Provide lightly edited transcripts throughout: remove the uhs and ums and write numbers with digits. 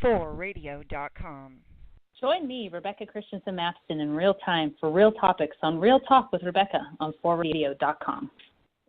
FoRe.com. Join me, Rebecca Christensen Mapston, in real time for real topics on Real Talk with Rebecca on FoRe.com.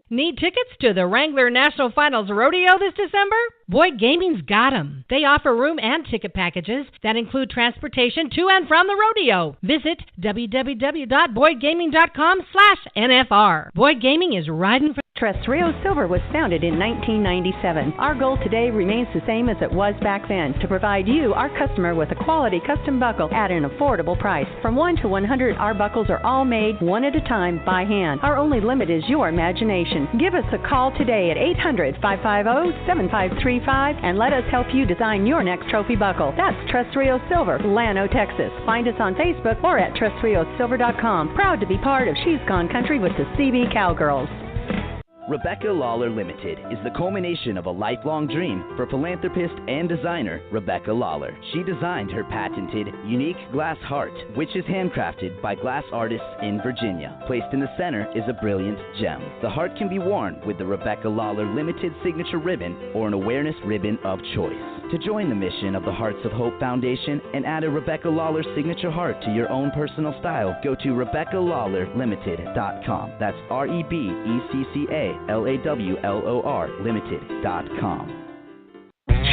Need tickets to the Wrangler National Finals Rodeo this December? Boyd Gaming's got 'em. They offer room and ticket packages that include transportation to and from the rodeo. Visit www.boydgaming.com/NFR. Boyd Gaming is riding for... Tres Rios Silver was founded in 1997. Our goal today remains the same as it was back then, to provide you, our customer, with a quality custom buckle at an affordable price. From 1 to 100, our buckles are all made one at a time by hand. Our only limit is your imagination. Give us a call today at 800-550-7535 and let us help you design your next trophy buckle. That's Tres Rios Silver, Llano, Texas. Find us on Facebook or at TresRiosSilver.com. Proud to be part of She's Gone Country with the CB Cowgirls. Rebecca Lawler Limited is the culmination of a lifelong dream for philanthropist and designer Rebecca Lawler. She designed her patented, unique glass heart, which is handcrafted by glass artists in Virginia. Placed in the center is a brilliant gem. The heart can be worn with the Rebecca Lawler Limited signature ribbon or an awareness ribbon of choice. To join the mission of the Hearts of Hope Foundation and add a Rebecca Lawler signature heart to your own personal style, go to RebeccaLawlerLimited.com. That's RebeccaLawler Limited.com.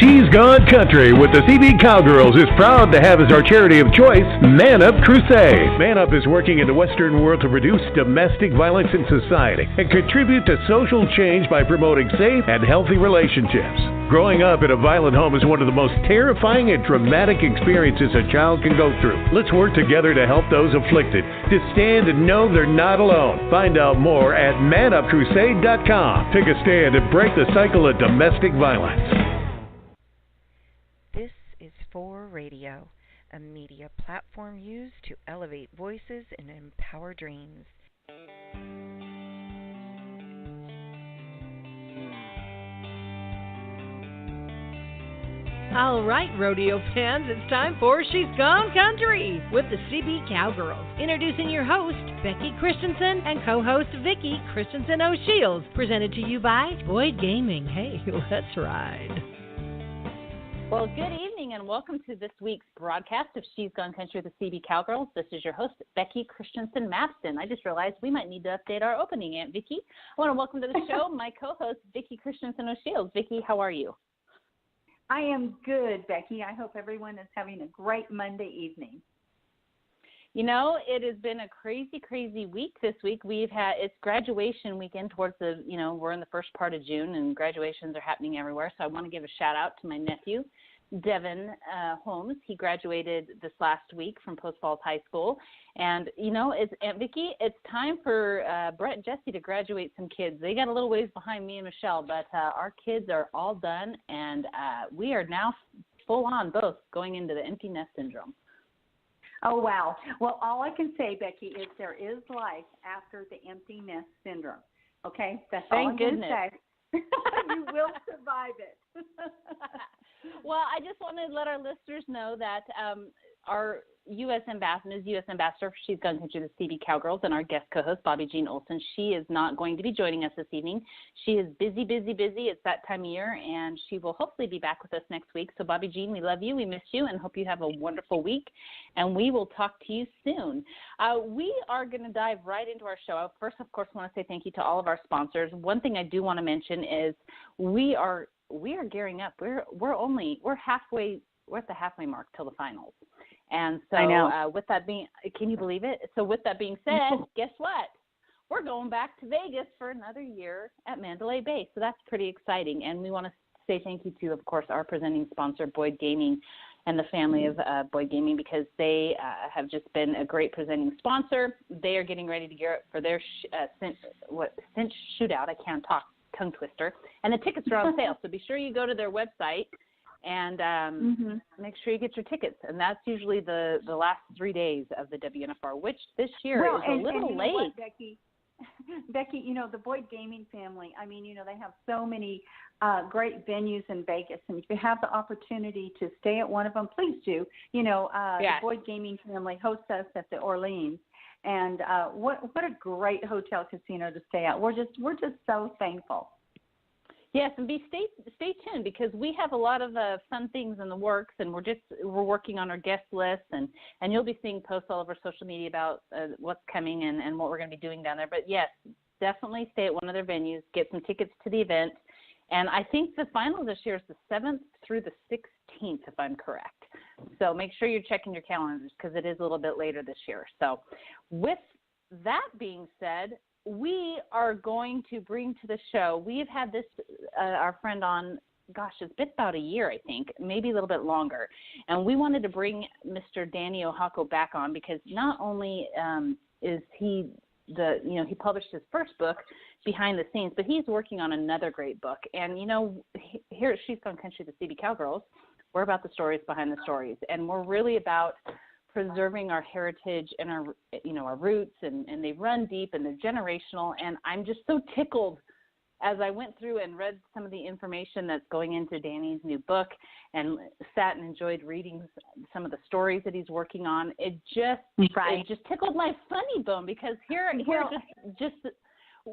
She's Gone Country with the CB Cowgirls is proud to have as our charity of choice Man Up Crusade. Man Up is working in the Western world to reduce domestic violence in society and contribute to social change by promoting safe and healthy relationships. Growing up in a violent home is one of the most terrifying and traumatic experiences a child can go through. Let's work together to help those afflicted to stand and know they're not alone. Find out more at manupcrusade.com. Take a stand and break the cycle of domestic violence. This is FoRe Radio, a media platform used to elevate voices and empower dreams. All right, rodeo fans, it's time for She's Gone Country with the CB Cowgirls. Introducing your host, Becky Christensen, and co-host Vicki Christensen O'Shields. Presented to you by Boyd Gaming. Hey, let's ride. Well, good evening and welcome to this week's broadcast of She's Gone Country with the CB Cowgirls. This is your host, Becky Christensen Mapston. I just realized we might need to update our opening, Aunt Vicki. I want to welcome to the show my co-host, Vicki Christensen O'Shields. Vicki, how are you? I am good, Becky. I hope everyone is having a great Monday evening. You know, it has been a crazy, crazy week this week. It's graduation weekend towards we're in the first part of June and graduations are happening everywhere. So I want to give a shout out to my nephew, Devin Holmes. He graduated this last week from Post Falls High School. And, Aunt Vicki, it's time for Brett and Jesse to graduate some kids. They got a little ways behind me and Michelle, but our kids are all done. And we are now full on both going into the empty nest syndrome. Oh, wow. Well, all I can say, Becky, is there is life after the empty nest syndrome. Okay? That's all I'm going to say. You will survive it. Well, I just want to let our listeners know that our U.S. Ambassador for She's Gone Country, the CB Cowgirls, and our guest co-host, Bobby Jean Olson, she is not going to be joining us this evening. She is busy. It's that time of year, and she will hopefully be back with us next week. So, Bobby Jean, we love you. We miss you, and hope you have a wonderful week, and we will talk to you soon. We are going to dive right into our show. First, of course, I want to say thank you to all of our sponsors. One thing I do want to mention is we are gearing up. We're at the halfway mark till the finals. And so with that being, can you believe it? So with that being said, guess what? We're going back to Vegas for another year at Mandalay Bay. So that's pretty exciting. And we want to say thank you to, of course, our presenting sponsor, Boyd Gaming, and the family of Boyd Gaming, because they have just been a great presenting sponsor. They are getting ready to gear up for their cinch shootout. I can't talk, tongue twister. And the tickets are on sale. So be sure you go to their website and make sure you get your tickets. And that's usually the last 3 days of the WNFR, which this year is a little late. What, Becky, the Boyd Gaming family, they have so many great venues in Vegas. And if you have the opportunity to stay at one of them, please do. The Boyd Gaming family hosts us at the Orleans. And what a great hotel casino to stay at. We're just so thankful. Yes, and stay tuned because we have a lot of fun things in the works, and we're working on our guest list, and you'll be seeing posts all over social media about what's coming and what we're going to be doing down there. But yes, definitely stay at one of their venues, get some tickets to the event, and I think the final this year is the 7th through the 16th, if I'm correct. So make sure you're checking your calendars because it is a little bit later this year. So with that being said, we are going to bring to the show, we've had this, our friend on, gosh, it's been about a year, I think, maybe a little bit longer. And we wanted to bring Mr. Danny Ohako back on because not only is he he published his first book behind the scenes, but he's working on another great book. And, here at She's Gone Country, the CB Cowgirls, we're about the stories behind the stories. And we're really about preserving our heritage and our roots, and they run deep and they're generational. And I'm just so tickled as I went through and read some of the information that's going into Danny's new book and sat and enjoyed reading it stories that he's working on. It just tickled my funny bone because here just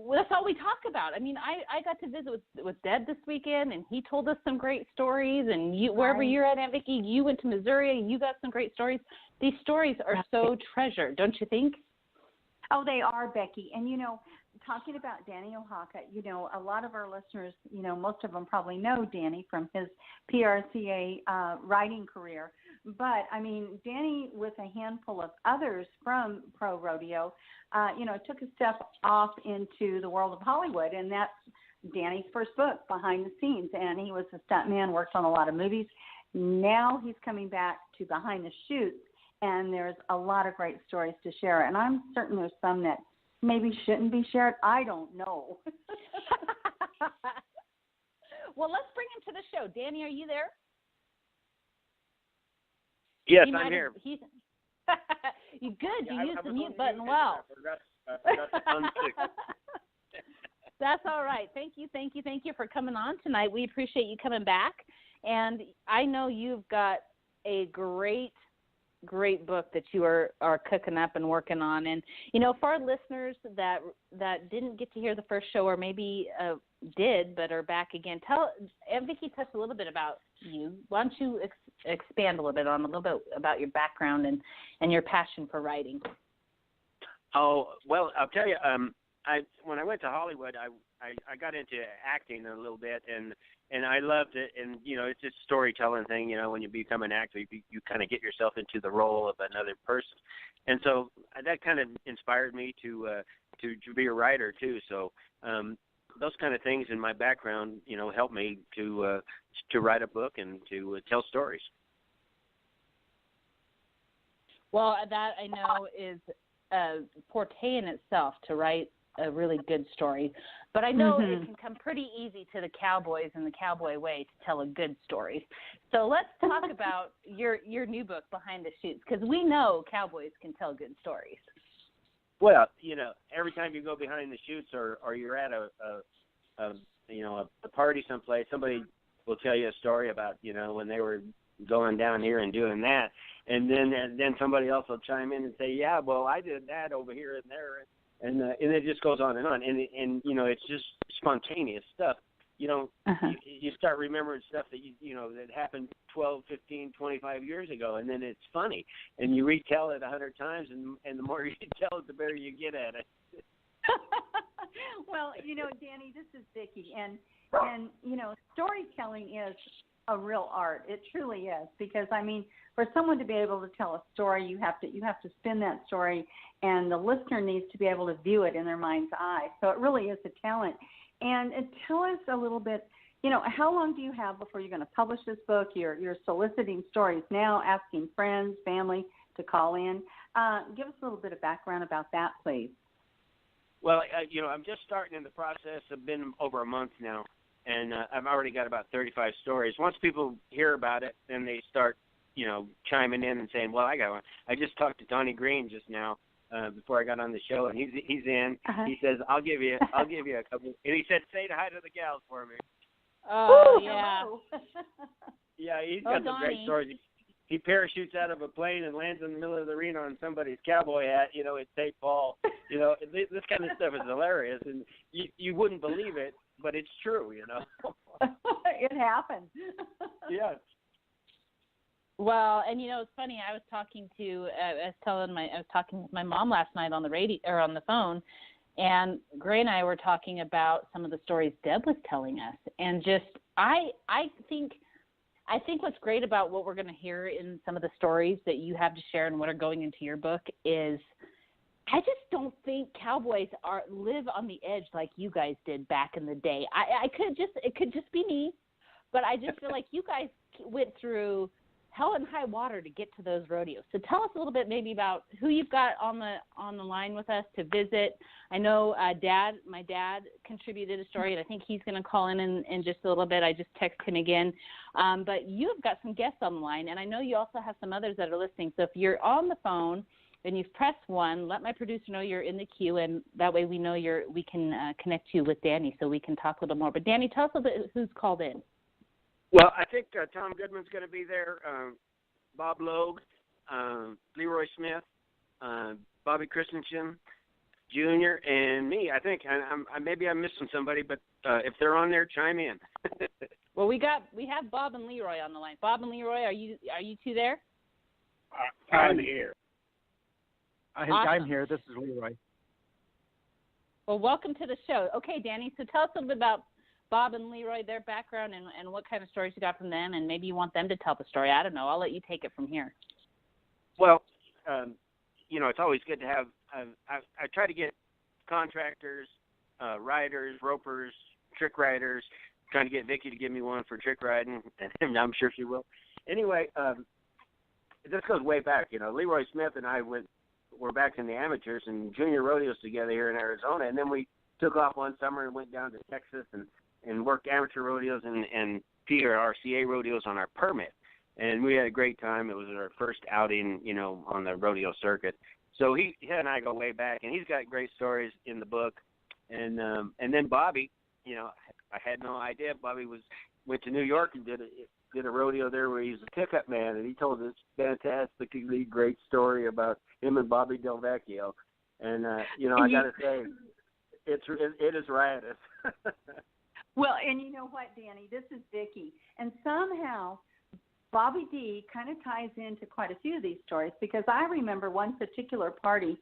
that's all we talk about. I mean, I got to visit with Deb this weekend, and he told us some great stories. And wherever you're at, Aunt Vicki, you went to Missouri, and you got some great stories. These stories are so treasured, don't you think? Oh, they are, Becky. And, talking about Danny Ohaka, a lot of our listeners, most of them probably know Danny from his PRCA writing career. But, I mean, Danny, with a handful of others from Pro Rodeo, took a step off into the world of Hollywood. And that's Danny's first book, Behind the Scenes. And he was a stuntman, worked on a lot of movies. Now he's coming back to Behind the Chutes. And there's a lot of great stories to share. And I'm certain there's some that maybe shouldn't be shared. I don't know. Well, let's bring him to the show. Danny, are you there? Yes, I'm here. You good. You used the mute button well. I forgot to untick. That's all right. Thank you for coming on tonight. We appreciate you coming back. And I know you've got a great book that you are cooking up and working on. And, for our listeners that didn't get to hear the first show or maybe did but are back again, Aunt Vicki touched a little bit about you. Why don't you expand a little bit about your background and your passion for writing? Oh, well, I'll tell you, when I went to Hollywood, I got into acting a little bit, and I loved it. And, it's just a storytelling thing. When you become an actor, you kind of get yourself into the role of another person. And so that kind of inspired me to be a writer, too. So those kind of things in my background, helped me to write a book and to tell stories. Well, that I know is a forte in itself to write a really good story. But I know it can come pretty easy to the cowboys in the cowboy way to tell a good story. So let's talk about your new book, Behind the Chutes, because we know cowboys can tell good stories. Well, every time you go behind the chutes or you're at a party someplace, somebody will tell you a story about, when they were going down here and doing that. And then somebody else will chime in and say, yeah, well, I did that over here and there. And it just goes on. And it's just spontaneous stuff. You start remembering stuff that that happened 12, 15, 25 years ago, and then it's funny. And you retell it 100 times, and the more you tell it, the better you get at it. Well, Danny, this is Vicki, and storytelling is a real art. It truly is, because for someone to be able to tell a story, you have to spin that story, and the listener needs to be able to view it in their mind's eye. So it really is a talent. And tell us a little bit, how long do you have before you're going to publish this book? You're soliciting stories now, asking friends, family to call in. Give us a little bit of background about that, please. Well, I'm just starting in the process. I've been over a month now, and I've already got about 35 stories. Once people hear about it, then they start, chiming in and saying, well, I got one. I just talked to Donnie Green just now before I got on the show, and he's in. Uh-huh. He says, I'll give you a couple. And he said, say hi to the gals for me. Oh, yeah. Yeah, he's got some great stories. He parachutes out of a plane and lands in the middle of the arena on somebody's cowboy hat, at St. Paul. This kind of stuff is hilarious, and you wouldn't believe it, but it's true, you know. It happened. Yeah. Well, and you know, it's funny. I was talking with my mom last night on the radio or on the phone, and Gray and I were talking about some of the stories Deb was telling us, and just I think what's great about what we're going to hear in some of the stories that you have to share and what are going into your book is, I just don't think cowboys live on the edge like you guys did back in the day. It could just be me, but I just feel like you guys went through hell and high water to get to those rodeos. So tell us a little bit maybe about who you've got on the line with us to visit. I know my dad contributed a story, and I think he's going to call in just a little bit. I just texted him again. But you've got some guests on the line, and I know you also have some others that are listening. So if you're on the phone and you've pressed 1, let my producer know you're in the queue, and that way we know we can connect you with Danny so we can talk a little more. But Danny, tell us a little bit who's called in. Well, I think Tom Goodman's going to be there, Bob Logue, Leroy Smith, Bobby Christensen Jr., and me. I think maybe I'm missing somebody, but if they're on there, chime in. Well, we have Bob and Leroy on the line. Bob and Leroy, are you two there? I'm here. Awesome. I'm here. This is Leroy. Well, welcome to the show. Okay, Danny, so tell us a little bit about Bob and Leroy, their background, and what kind of stories you got from them, and maybe you want them to tell the story. I don't know. I'll let you take it from here. Well, it's always good to have I try to get contractors, riders, ropers, trick riders, trying to get Vicki to give me one for trick riding, and I'm sure she will. Anyway, this goes way back. Leroy Smith and I were back in the amateurs and junior rodeos together here in Arizona, and then we took off one summer and went down to Texas and worked amateur rodeos and PRCA rodeos on our permit. And we had a great time. It was our first outing, on the rodeo circuit. So he and I go way back, and he's got great stories in the book. And then Bobby, I had no idea. Bobby went to New York and did a rodeo there where he's a pickup man, and he told this fantastically great story about him and Bobby Del Vecchio. And I got to say, it is riotous. Well, and you know what, Danny? This is Vicki. And somehow Bobby D kind of ties into quite a few of these stories, because I remember one particular party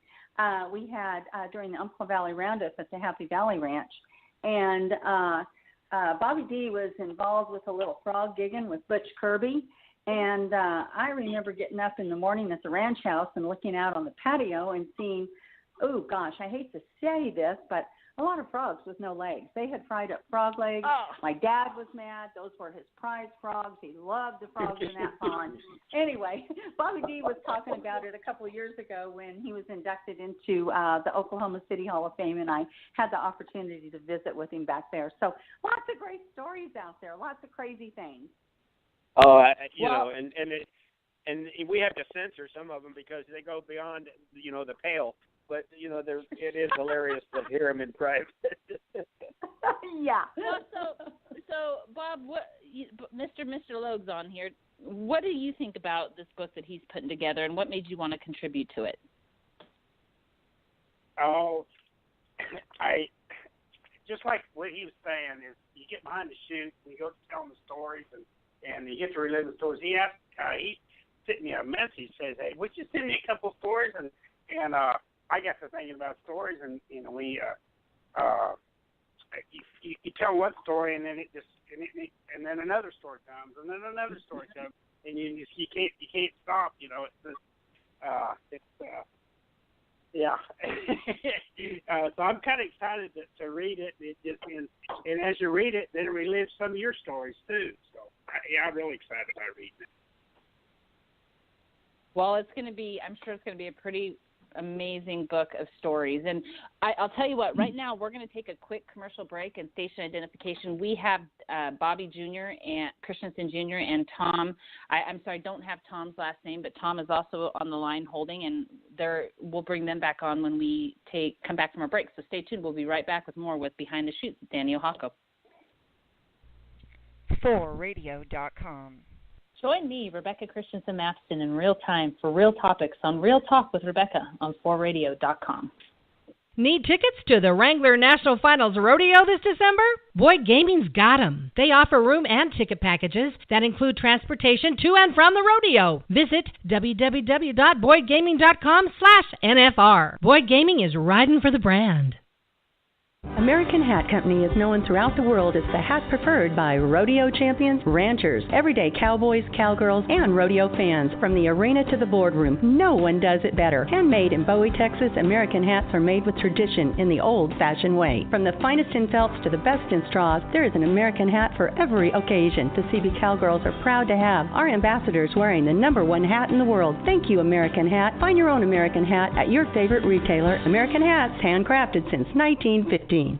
we had during the Umpqua Valley Roundup at the Happy Valley Ranch. And Bobby D was involved with a little frog gigging with Butch Kirby. And I remember getting up in the morning at the ranch house and looking out on the patio and seeing, oh, gosh, I hate to say this, but a lot of frogs with no legs. They had fried up frog legs. Oh. My dad was mad. Those were his prize frogs. He loved the frogs in that pond. Anyway, Bobby D was talking about it a couple of years ago when he was inducted into the Oklahoma City Hall of Fame, and I had the opportunity to visit with him back there. So lots of great stories out there, lots of crazy things. Oh, and we have to censor some of them because they go beyond, the pale. But, it is hilarious to hear them in private. Yeah. Well, so Bob, Mr. Logue's on here. What do you think about this book that he's putting together, and what made you want to contribute to it? Oh, I just like what he was saying is you get behind the chute and you go telling the stories and you get to relive the stories. He sent me a message, says, "Hey, would you send me a couple stories?" And I got to thinking about stories, and we you tell one story, and then and then another story comes, and then another story comes, and you can't stop. Yeah. So I'm kind of excited to read it. And as you read it, then it relives some of your stories too. So I'm really excited about reading it. Well, I'm sure it's going to be a pretty amazing book of stories. And I'll tell you what, right now we're going to take a quick commercial break and station identification. We have Bobby Jr. and Christensen Jr. and Tom. I'm sorry, I don't have Tom's last name, but Tom is also on the line holding, and we'll bring them back on when we come back from our break. So stay tuned. We'll be right back with more with Behind the Chutes with Danny Ohako. FoRe.com. Join me, Rebecca Christensen Matheson, in real time for real topics on Real Talk with Rebecca on FoRe.com. Need tickets to the Wrangler National Finals Rodeo this December? Boyd Gaming's got 'em. They offer room and ticket packages that include transportation to and from the rodeo. Visit www.boydgaming.com/NFR. Boyd Gaming is riding for the brand. American Hat Company is known throughout the world as the hat preferred by rodeo champions, ranchers, everyday cowboys, cowgirls, and rodeo fans. From the arena to the boardroom, no one does it better. Handmade in Bowie, Texas, American hats are made with tradition in the old-fashioned way. From the finest in felts to the best in straws, there is an American hat for every occasion. The CB Cowgirls are proud to have our ambassadors wearing the #1 hat in the world. Thank you, American Hat. Find your own American hat at your favorite retailer. American Hats, handcrafted since 1915. In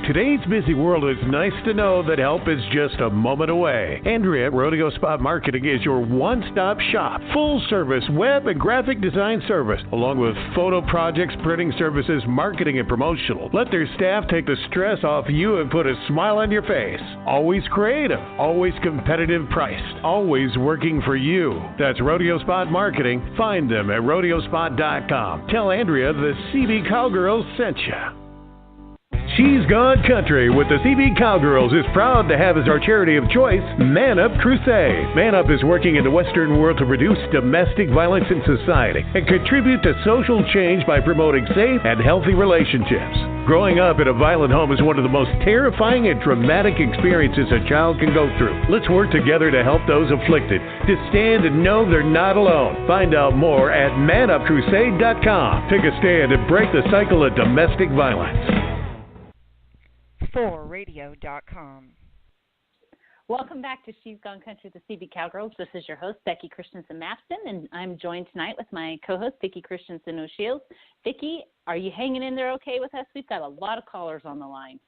today's busy world, it's nice to know that help is just a moment away. Andrea at Rodeo Spot Marketing is your one-stop shop. Full-service web and graphic design service, along with photo projects, printing services, marketing, and promotional. Let their staff take the stress off you and put a smile on your face. Always creative, always competitive priced, always working for you. That's Rodeo Spot Marketing. Find them at rodeospot.com. Tell Andrea the CB Cowgirls sent you. She's Gone Country with the CB Cowgirls is proud to have as our charity of choice Man Up Crusade. Man Up is working in the Western world to reduce domestic violence in society and contribute to social change by promoting safe and healthy relationships. Growing up in a violent home is one of the most terrifying and traumatic experiences a child can go through. Let's work together to help those afflicted to stand and know they're not alone. Find out more at manupcrusade.com. Take a stand and break the cycle of domestic violence. FoRe.com. Welcome back to She's Gone Country, the CB Cowgirls. This is your host, Becky Christensen-Mapston, and I'm joined tonight with my co-host, Vicki Christensen-O'Shields. Vicki, are you hanging in there okay with us? We've got a lot of callers on the line.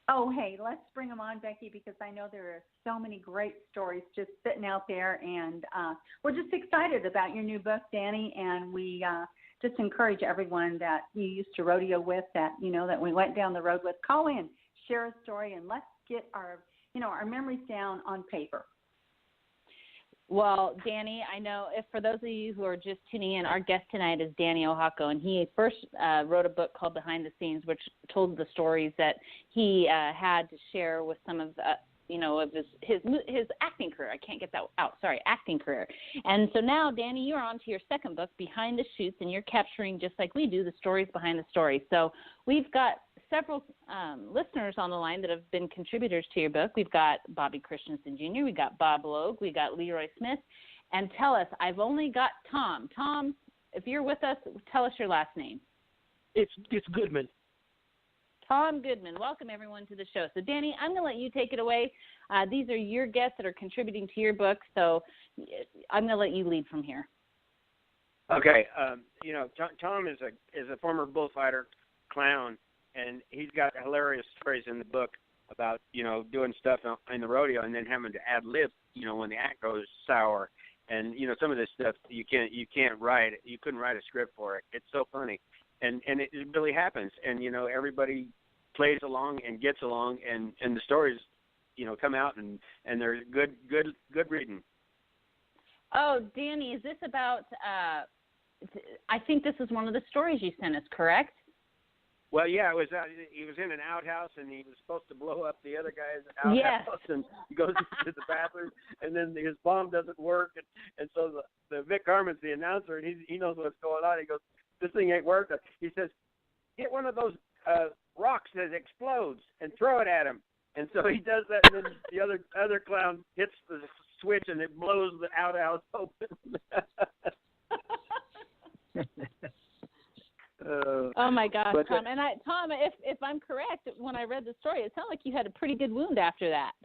Oh, hey, let's bring them on, Becky, because I know there are so many great stories just sitting out there, and we're just excited about your new book, Danny, and we just encourage everyone that you used to rodeo with, that, you know, that we went down the road with, call in, share a story, and let's get our memories down on paper. Well, Danny, I know if for those of you who are just tuning in, our guest tonight is Danny Ohako, and he first wrote a book called Behind the Scenes, which told the stories that he had to share with some of of his acting career. I can't get that out. Sorry, acting career. And so now, Danny, you're on to your second book, Behind the Chutes, and you're capturing, just like we do, the stories behind the stories. So we've got several listeners on the line that have been contributors to your book. We've got Bobby Christensen Jr., we got Bob Logue, we got Leroy Smith. And tell us, I've only got Tom. Tom, if you're with us, tell us your last name. It's Goodman. Tom Goodman. Welcome, everyone, to the show. So, Danny, I'm going to let you take it away. These are your guests that are contributing to your book, so I'm going to let you lead from here. Okay. Tom is a former bullfighter, clown, and he's got hilarious stories in the book about, doing stuff in the rodeo and then having to ad-lib, when the act goes sour. And, some of this stuff you can't write. You couldn't write a script for it. It's so funny. And it really happens. And, everybody plays along and gets along, and the stories, come out, and they're good reading. Oh, Danny, is this about, I think this is one of the stories you sent us, correct? Well, yeah, he was in an outhouse, and he was supposed to blow up the other guy's outhouse, and he goes into the bathroom, and then his bomb doesn't work, and so the Vic Harmon's the announcer, and he knows what's going on. He goes, "This thing ain't working." He says, "Get one of those rocks that explodes and throw it at him." And so he does that, and then the other clown hits the switch, and it blows the outhouse open. Oh my gosh, Tom! And Tom, if I'm correct, when I read the story, it sounded like you had a pretty good wound after that.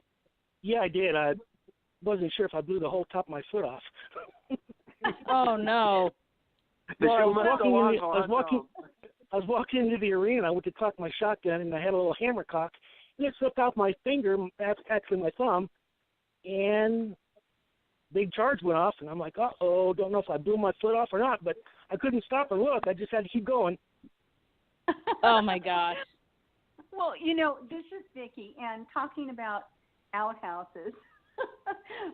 Yeah, I did. I wasn't sure if I blew the whole top of my foot off. Oh no! Well, I was walking into the arena. I went to cock my shotgun, and I had a little hammer cock, and it slipped off my finger, actually my thumb, and big charge went off, and I'm like, uh-oh, don't know if I blew my foot off or not, but I couldn't stop and look. I just had to keep going. Oh, my gosh. Well, this is Vicki, and talking about outhouses.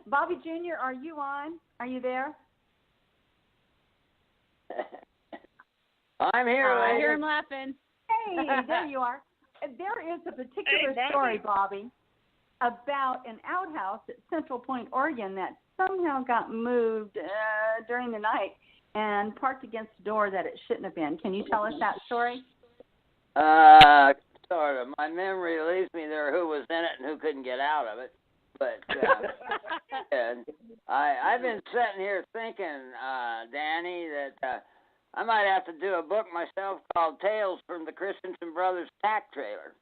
Bobby Jr., are you on? Are you there? I'm here, lady. I hear him laughing. Hey, there you are. There is a particular story, Bobby, about an outhouse at Central Point, Oregon that somehow got moved during the night and parked against a door that it shouldn't have been. Can you tell us that story? Sort of. My memory leaves me there who was in it and who couldn't get out of it. But and I've been sitting here thinking, Danny, that I might have to do a book myself called Tales from the Christensen Brothers Tack Trailer.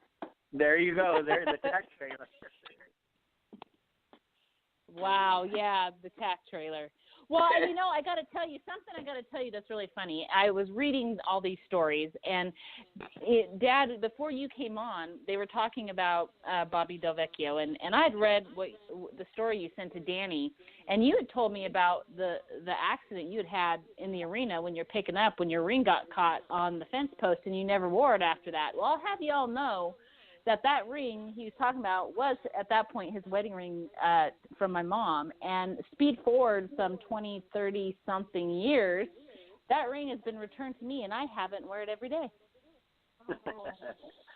There you go. There's the tack trailer. Wow, yeah, the tack trailer. Well, you know, I got to tell you something. I got to tell you that's really funny. I was reading all these stories, and Dad, before you came on, they were talking about Bobby Del Vecchio, and I'd read the story you sent to Danny, and you had told me about the accident you had in the arena when you're picking up, when your ring got caught on the fence post, and you never wore it after that. Well, I'll have you all know that ring he was talking about was, at that point, his wedding ring from my mom. And speed forward some 20, 30-something years, that ring has been returned to me, and I haven't wear it every day.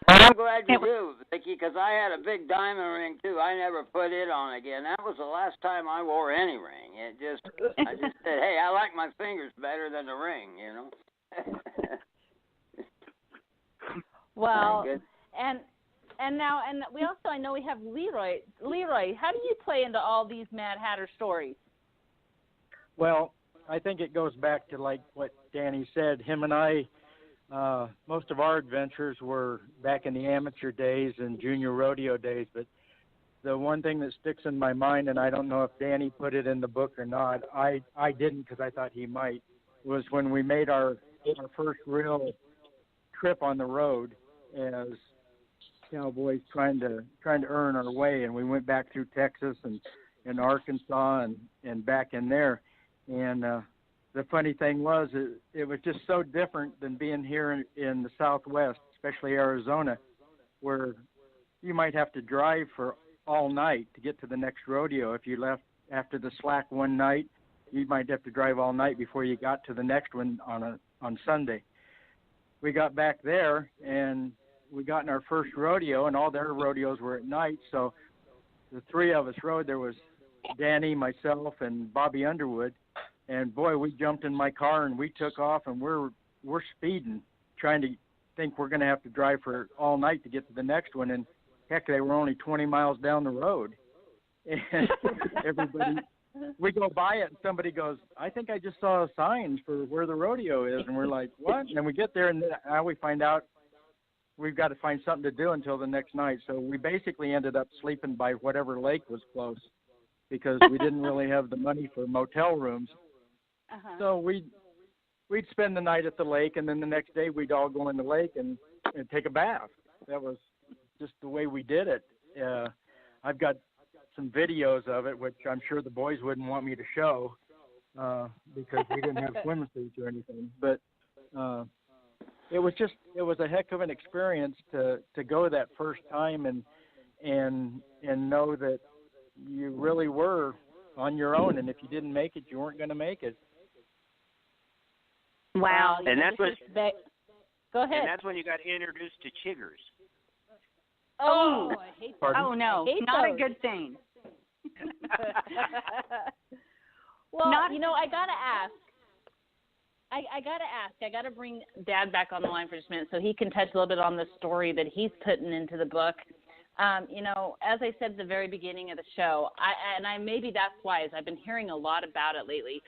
I'm glad you do, Vicki, because I had a big diamond ring, too. I never put it on again. That was the last time I wore any ring. I just said, hey, I like my fingers better than the ring, you know. Well, and we also, I know we have Leroy. Leroy, how do you play into all these Mad Hatter stories? Well, I think it goes back to like what Danny said. Him and I, most of our adventures were back in the amateur days and junior rodeo days. But the one thing that sticks in my mind, and I don't know if Danny put it in the book or not, I didn't because I thought he might, was when we made our first real trip on the road as cowboys trying to earn our way, and we went back through Texas and Arkansas and back in there. And the funny thing was it was just so different than being here in the Southwest, especially Arizona, where you might have to drive for all night to get to the next rodeo. If you left after the slack one night, you might have to drive all night before you got to the next one on Sunday. We got back there and we got in our first rodeo, and all their rodeos were at night. So the three of us rode. There was Danny, myself, and Bobby Underwood. And boy, we jumped in my car and we took off, and we're speeding, trying to think we're going to have to drive for all night to get to the next one. And heck, they were only 20 miles down the road. And everybody, we go by it, and somebody goes, I think I just saw a sign for where the rodeo is. And we're like, what? And then we get there, and now we find out we've got to find something to do until the next night. So we basically ended up sleeping by whatever lake was close because we didn't really have the money for motel rooms. Uh-huh. So we'd spend the night at the lake, and then the next day we'd all go in the lake and take a bath. That was just the way we did it. I've got some videos of it, which I'm sure the boys wouldn't want me to show because we didn't have swimsuits or anything. But it was a heck of an experience to go that first time and know that you really were on your own, and if you didn't make it, you weren't going to make it. Wow. And that's what. Go ahead. And that's when you got introduced to chiggers. Oh, I hate those. Oh no, not a good thing. Well, I gotta ask. I gotta bring Dad back on the line for just a minute so he can touch a little bit on the story that he's putting into the book. As I said at the very beginning of the show, maybe that's wise. I've been hearing a lot about it lately.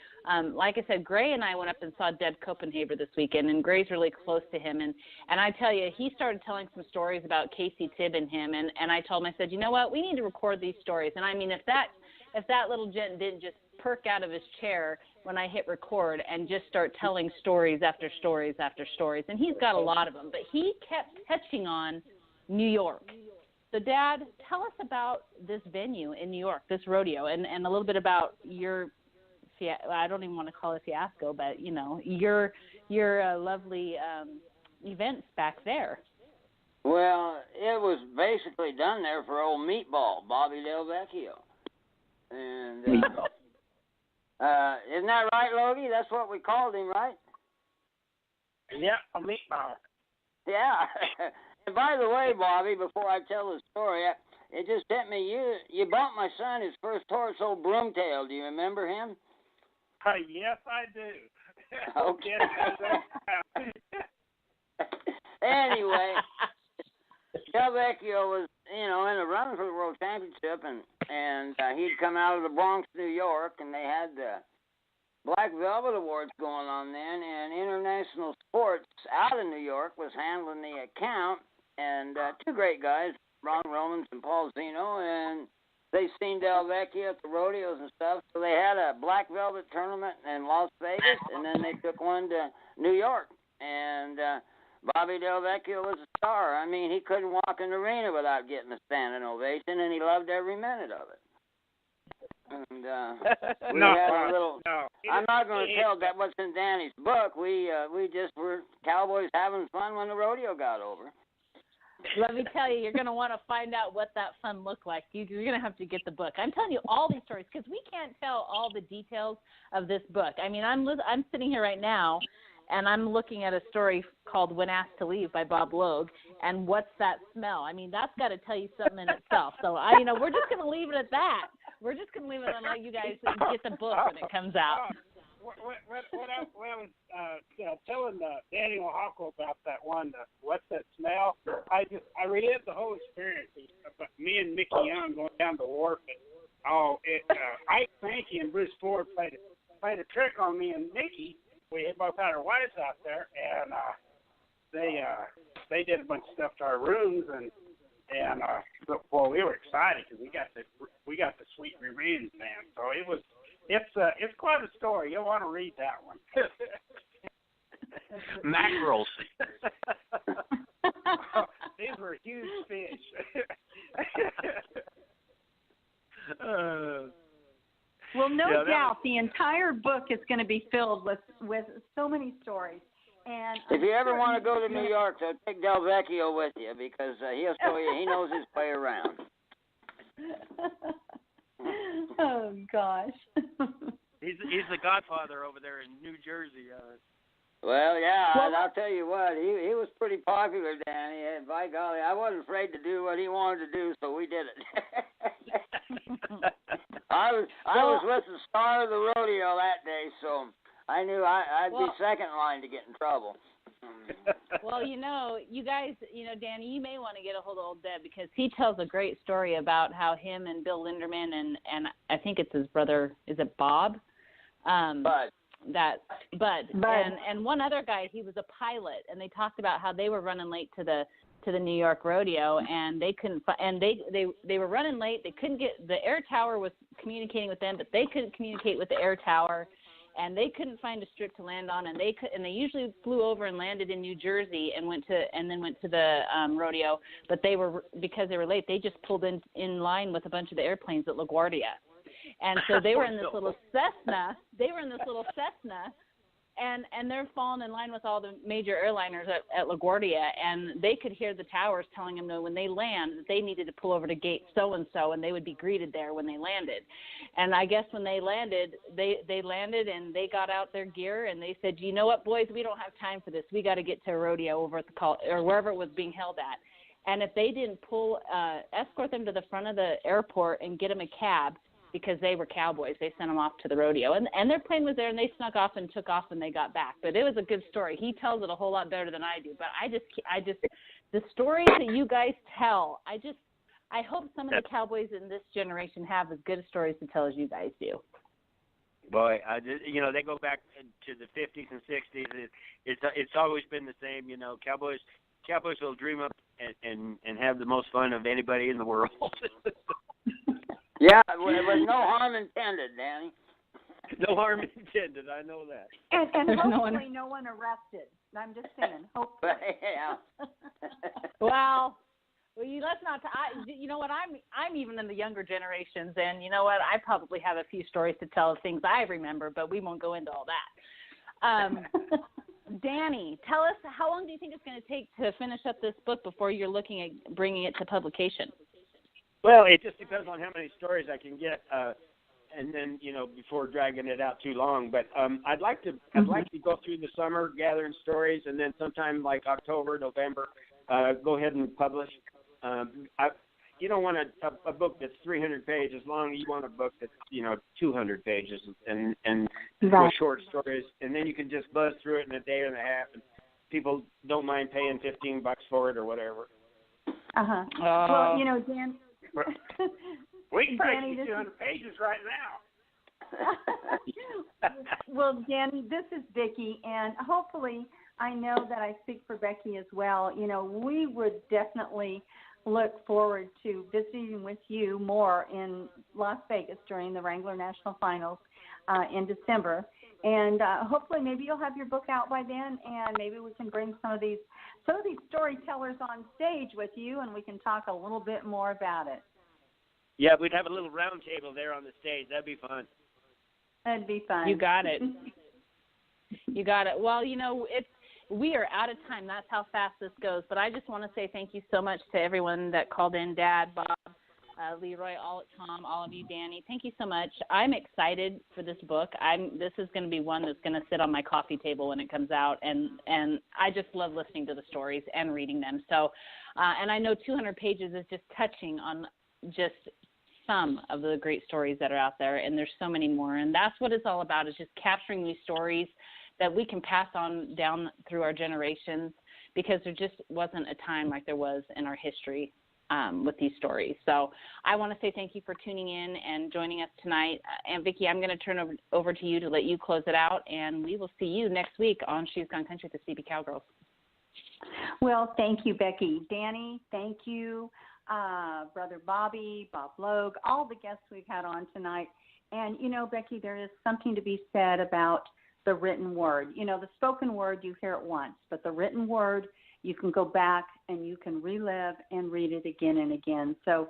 Like I said, Gray and I went up and saw Deb Copenhaver this weekend, and Gray's really close to him. And I tell you, he started telling some stories about Casey Tibb and him, and I told him, I said, you know what, we need to record these stories. And I mean, if that little gent didn't just perk out of his chair when I hit record and just start telling stories after stories after stories, and he's got a lot of them, but he kept touching on New York. So, Dad, tell us about this venue in New York, this rodeo, and a little bit about your, I don't even want to call it fiasco, but, your lovely events back there. Well, it was basically done there for old Meatball, Bobby Del Vecchio. And Meatball. Isn't that right, Logie? That's what we called him, right? Yeah, a meatball. Yeah. And by the way, Bobby, before I tell the story, it just hit me. You bought my son his first horse, old Broomtail. Do you remember him? Yes, I do. Okay. Anyway, Del Vecchio was, in a run for the World Championship, and he'd come out of the Bronx, New York, and they had the Black Velvet Awards going on then, and International Sports out of New York was handling the account, and two great guys, Ron Romans and Paul Zeno, and they seen Del Vecchio at the rodeos and stuff, so they had a Black Velvet tournament in Las Vegas, and then they took one to New York, and Bobby Del Vecchio was a star. I mean, he couldn't walk in the arena without getting a standing ovation, and he loved every minute of it. And we had a little. No. I'm not going to tell that what's in Danny's book. We just were cowboys having fun when the rodeo got over. Let me tell you, you're going to want to find out what that fun looked like. You're going to have to get the book. I'm telling you all these stories because we can't tell all the details of this book. I mean, I'm sitting here right now, and I'm looking at a story called When Asked to Leave by Bob Logue, and What's That Smell? I mean, that's got to tell you something in itself. So, we're just going to leave it at that. We're just going to leave it and let you guys get the book when it comes out. When I was telling Danny O'Hawko about that one, What's That Smell, I relived the whole experience. But me and Mickey Young going down the wharf, and Ike Sankey and Bruce Ford played a trick on me and Mickey. We both had our wives out there, and they did a bunch of stuff to our rooms, and we were excited because we got the sweet revenge, man. So it's quite a story. You'll want to read that one. Mackerels. These were huge fish. Well, no doubt the entire book is going to be filled with so many stories. And if you ever want to go to New York, so take Del Vecchio with you because he'll show you. He knows his way around. Oh gosh. He's the godfather over there in New Jersey. Well, yeah, I'll tell you what, he was pretty popular, Danny. And by golly, I wasn't afraid to do what he wanted to do, so we did it. I was with the star of the rodeo that day, so I knew I'd be second in line to get in trouble. Well, you guys, Danny, you may want to get a hold of old Deb because he tells a great story about how him and Bill Linderman and I think it's his brother, is it Bob? Bud. Bud. And one other guy, he was a pilot, and they talked about how they were running late to the New York rodeo, and they couldn't and they were running late. They couldn't get the air tower was communicating with them, but they couldn't communicate with the air tower. And they couldn't find a strip to land on, and they usually flew over and landed in New Jersey and then went to the rodeo. But because they were late, they just pulled in line with a bunch of the airplanes at LaGuardia, and so they were in this little Cessna. And they're falling in line with all the major airliners at LaGuardia, and they could hear the towers telling them that when they land that they needed to pull over to gate so-and-so, and they would be greeted there when they landed. And I guess when they landed, they landed and they got out their gear, and they said, you know what, boys, we don't have time for this. We got to get to a rodeo over at the or wherever it was being held at. And if they didn't escort them to the front of the airport and get them a cab, because they were cowboys, they sent them off to the rodeo, and their plane was there, and they snuck off and took off when they got back. But it was a good story. He tells it a whole lot better than I do. But I just the stories that you guys tell, I hope some of the cowboys in this generation have as good stories to tell as you guys do. Boy, they go back to the 50s and 60s. It's always been the same. Cowboys will dream up and have the most fun of anybody in the world. Yeah, with no harm intended, Danny. No harm intended, I know that. And hopefully no one arrested. I'm just saying, hopefully. Yeah. Well, let's not. You know what? I'm even in the younger generations, and you know what? I probably have a few stories to tell of things I remember, but we won't go into all that. Danny, tell us, how long do you think it's going to take to finish up this book before you're looking at bringing it to publication? Well, it just depends on how many stories I can get. and then before dragging it out too long. But I'd like to go through the summer gathering stories, and then sometime like October, November, go ahead and publish. You don't want a book that's 300 pages long. You want a book that's 200 pages and with short stories, and then you can just buzz through it in a day and a half, and people don't mind paying $15 for it or whatever. Well, Dan. We can probably get 200 pages right now. Well, Danny, this is Vicki, and hopefully, I know that I speak for Becky as well. We would definitely look forward to visiting with you more in Las Vegas during the Wrangler National Finals in December. And hopefully maybe you'll have your book out by then, and maybe we can bring some of these storytellers on stage with you, and we can talk a little bit more about it. Yeah, we'd have a little round table there on the stage. That'd be fun. That'd be fun. You got it. You got it. Well, we are out of time. That's how fast this goes. But I just want to say thank you so much to everyone that called in, Dad, Bob, Leroy, Tom, all of you, Danny. Thank you so much. I'm excited for this book. This is going to be one that's going to sit on my coffee table when it comes out, and I just love listening to the stories and reading them. So, and I know 200 pages is just touching on just some of the great stories that are out there, and there's so many more. And that's what it's all about, is just capturing these stories that we can pass on down through our generations, because there just wasn't a time like there was in our history with these stories. So I want to say thank you for tuning in and joining us tonight. And Vicki, I'm going to turn over to you to let you close it out, and we will see you next week on She's Gone Country with the CBCowgirls. Well, thank you, Becky. Danny, thank you. Brother Bobby, Bob Logue, all the guests we've had on tonight. And, Becky, there is something to be said about the written word. The spoken word, you hear it once, but the written word, you can go back and you can relive and read it again and again. So,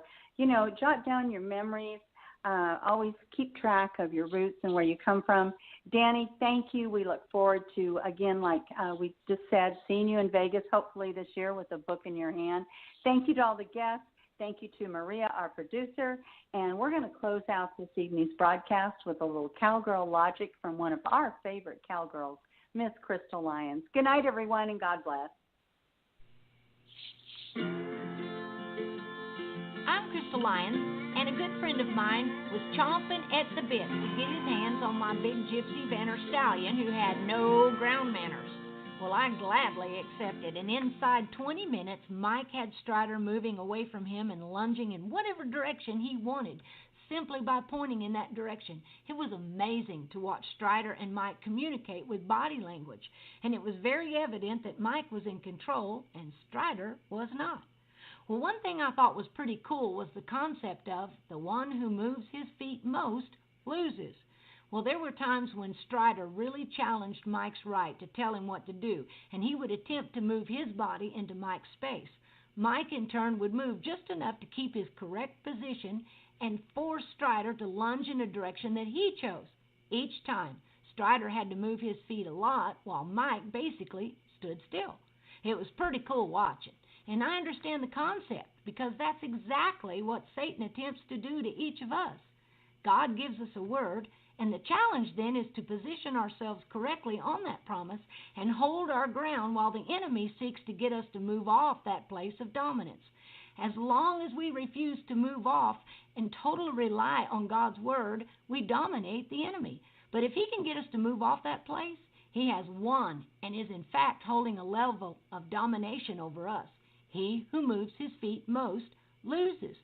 jot down your memories. Always keep track of your roots and where you come from. Danny, thank you. We look forward to, again, like we just said, seeing you in Vegas, hopefully this year with a book in your hand. Thank you to all the guests. Thank you to Maria, our producer. And we're going to close out this evening's broadcast with a little cowgirl logic from one of our favorite cowgirls, Miss Crystal Lyons. Good night, everyone, and God bless. I'm Crystal Lyons, and a good friend of mine was chomping at the bit to get his hands on my big gypsy Vanner stallion who had no ground manners. Well, I gladly accepted, and inside 20 minutes, Mike had Strider moving away from him and lunging in whatever direction he wanted, simply by pointing in that direction. It was amazing to watch Strider and Mike communicate with body language, and it was very evident that Mike was in control and Strider was not. Well, one thing I thought was pretty cool was the concept of the one who moves his feet most loses. Well, there were times when Strider really challenged Mike's right to tell him what to do, and he would attempt to move his body into Mike's space. Mike, in turn, would move just enough to keep his correct position and force Strider to lunge in a direction that he chose. Each time, Strider had to move his feet a lot while Mike basically stood still. It was pretty cool watching, and I understand the concept because that's exactly what Satan attempts to do to each of us. God gives us a word, and the challenge then is to position ourselves correctly on that promise and hold our ground while the enemy seeks to get us to move off that place of dominance. As long as we refuse to move off and totally rely on God's word, we dominate the enemy. But if he can get us to move off that place, he has won and is in fact holding a level of domination over us. He who moves his feet most loses.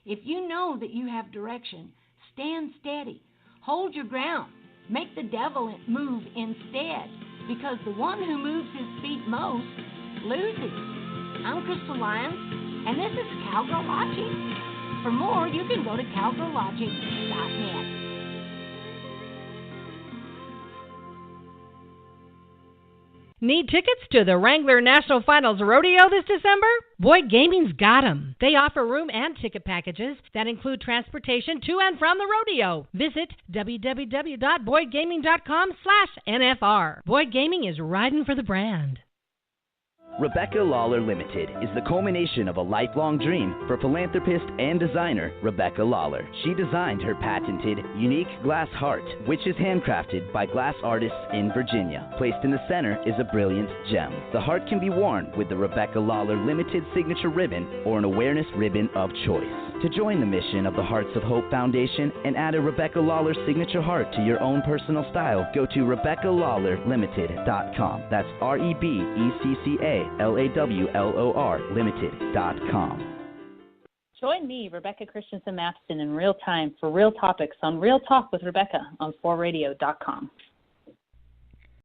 If you know that you have direction, stand steady. Hold your ground. Make the devil move instead, because the one who moves his feet most loses. I'm Crystal Lyons, and this is Cowgirl Logic. For more, you can go to cowgirllogic.net. Need tickets to the Wrangler National Finals Rodeo this December? Boyd Gaming's got 'em. They offer room and ticket packages that include transportation to and from the rodeo. Visit www.boydgaming.com/NFR. Boyd Gaming is riding for the brand. Rebecca Lawler Limited is the culmination of a lifelong dream for philanthropist and designer Rebecca Lawler. She designed her patented, unique glass heart, which is handcrafted by glass artists in Virginia. Placed in the center is a brilliant gem. The heart can be worn with the Rebecca Lawler Limited signature ribbon or an awareness ribbon of choice. To join the mission of the Hearts of Hope Foundation and add a Rebecca Lawler signature heart to your own personal style, go to RebeccaLawlerLimited.com. That's RebeccaLawlor Limited.com. Join me, Rebecca Christensen Maston, in real time for real topics on Real Talk with Rebecca on FoReRadio.com.